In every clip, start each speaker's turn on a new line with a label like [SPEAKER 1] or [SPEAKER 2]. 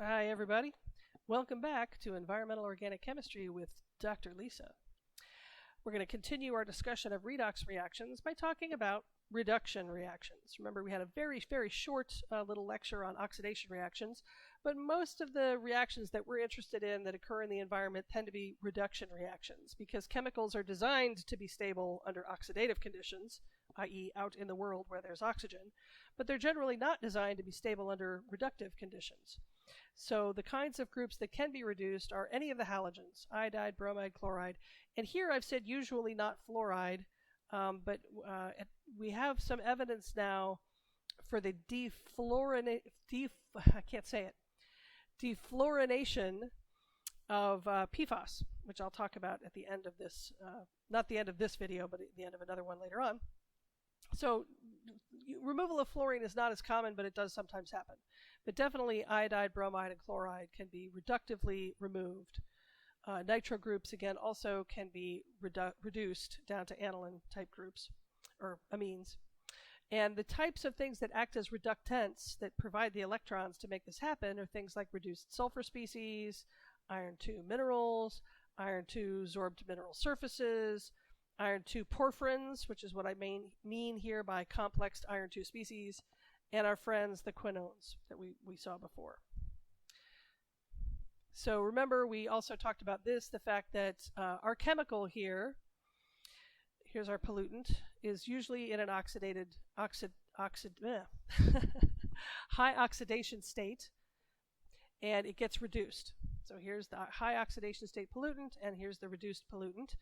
[SPEAKER 1] Hi, everybody. Welcome back to Environmental Organic Chemistry with Dr. Lisa. We're going to continue our discussion of redox reactions by talking about reduction reactions. Remember, we had a very short little lecture on oxidation reactions, but most of the reactions that we're interested in that occur in the environment tend to be reduction reactions because chemicals are designed to be stable under oxidative conditions, i.e. out in the world where there's oxygen, but they're generally not designed to be stable under reductive conditions. So the kinds of groups that can be reduced are any of the halogens, iodide, bromide, chloride. And here I've said usually not fluoride, but we have some evidence now for the defluorination of PFAS, which I'll talk about at the end of this, not the end of this video, but at the end of another one later on. So removal of fluorine is not as common, but it does sometimes happen. But definitely iodide, bromide, and chloride can be reductively removed. Nitro groups, again, also can be reduced down to aniline type groups, or amines. And the types of things that act as reductants that provide the electrons to make this happen are things like reduced sulfur species, iron 2 minerals, iron 2 sorbed mineral surfaces, iron 2 porphyrins, which is what I mean here by complexed iron 2 species, and our friends, the quinones that we saw before. So remember, we also talked about this, the fact that our chemical here, here's our pollutant, is usually in an high oxidation state, and it gets reduced. So here's the high oxidation state pollutant, and here's the reduced pollutant.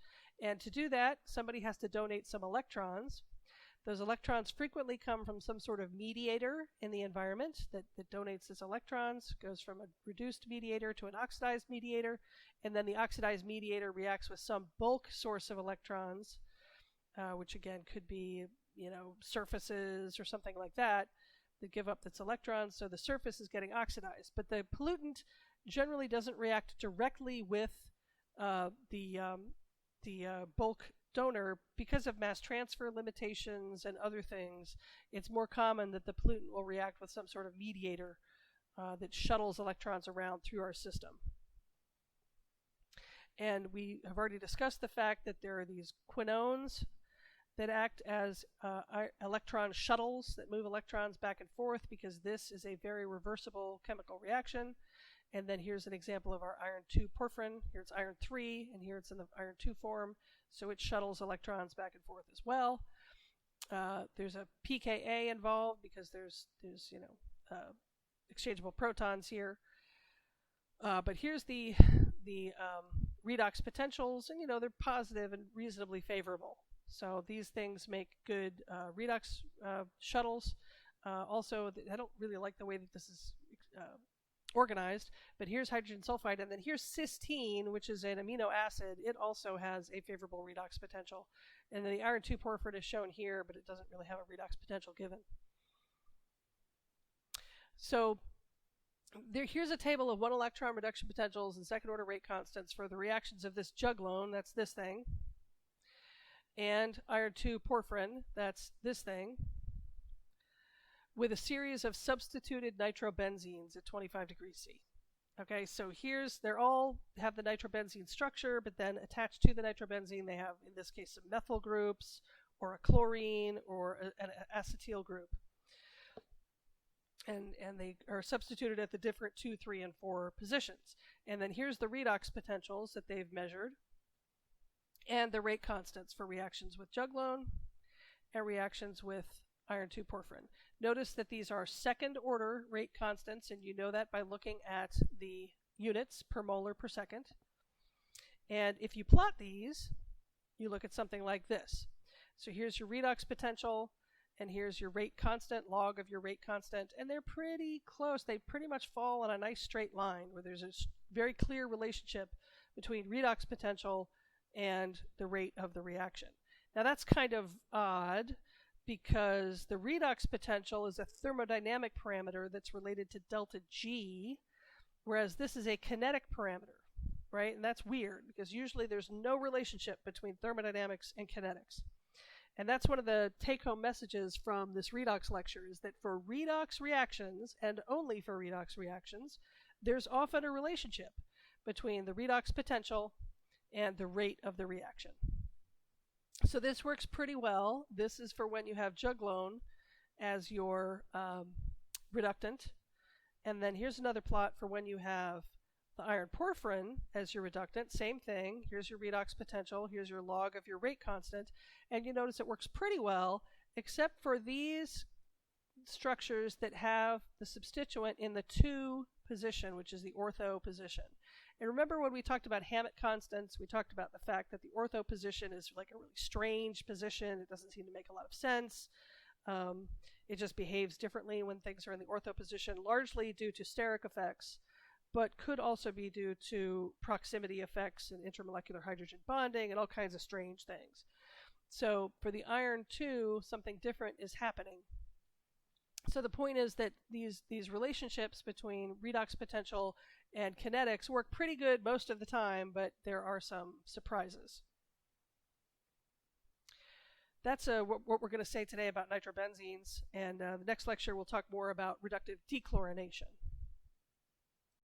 [SPEAKER 1] And to do that, somebody has to donate some electrons. Those electrons frequently come from some sort of mediator in the environment that donates its electrons, goes from a reduced mediator to an oxidized mediator, and then the oxidized mediator reacts with some bulk source of electrons, which again could be, surfaces or something like that give up its electrons, so the surface is getting oxidized. But the pollutant generally doesn't react directly with the bulk donor because of mass transfer limitations and other things. It's more common that the pollutant will react with some sort of mediator that shuttles electrons around through our system. And we have already discussed the fact that there are these quinones that act as electron shuttles that move electrons back and forth because this is a very reversible chemical reaction. And then here's an example of our iron 2 porphyrin. Here it's iron 3, and here it's in the iron 2 form. So it shuttles electrons back and forth as well. There's a pKa involved because there's exchangeable protons here. But here's the redox potentials, and they're positive and reasonably favorable. So these things make good redox shuttles. Also, I don't really like the way that this is organized, but here's hydrogen sulfide, and then here's cysteine, which is an amino acid. It also has a favorable redox potential. And then the iron 2 porphyrin is shown here, but it doesn't really have a redox potential given. So here's a table of 1 electron reduction potentials and second order rate constants for the reactions of this juglone, that's this thing, and iron 2 porphyrin, that's this thing, with a series of substituted nitrobenzenes at 25 degrees C. Okay, so they all have the nitrobenzene structure, but then attached to the nitrobenzene they have, in this case, some methyl groups, or a chlorine, or an acetyl group. And they are substituted at the different 2, 3, and 4 positions. And then here's the redox potentials that they've measured, and the rate constants for reactions with juglone and reactions with iron 2 porphyrin. Notice that these are second order rate constants, and you know that by looking at the units per molar per second. And if you plot these, you look at something like this. So here's your redox potential, and here's your rate constant, log of your rate constant, and they're pretty close. They pretty much fall on a nice straight line where there's a very clear relationship between redox potential and the rate of the reaction. Now that's kind of odd, because the redox potential is a thermodynamic parameter that's related to delta G, whereas this is a kinetic parameter, right? And that's weird, because usually there's no relationship between thermodynamics and kinetics. And that's one of the take-home messages from this redox lecture, is that for redox reactions, and only for redox reactions, there's often a relationship between the redox potential and the rate of the reaction. So this works pretty well. This is for when you have juglone as your reductant. And then here's another plot for when you have the iron porphyrin as your reductant. Same thing. Here's your redox potential. Here's your log of your rate constant. And you notice it works pretty well, except for these structures that have the substituent in the 2 position, which is the ortho position. And remember when we talked about Hammett constants, we talked about the fact that the ortho position is like a really strange position. It doesn't seem to make a lot of sense. It just behaves differently when things are in the ortho position, largely due to steric effects, but could also be due to proximity effects and intermolecular hydrogen bonding and all kinds of strange things. So for the iron 2, something different is happening. So the point is that these relationships between redox potential and kinetics work pretty good most of the time, but there are some surprises. That's what we're going to say today about nitrobenzenes, and the next lecture we'll talk more about reductive dechlorination.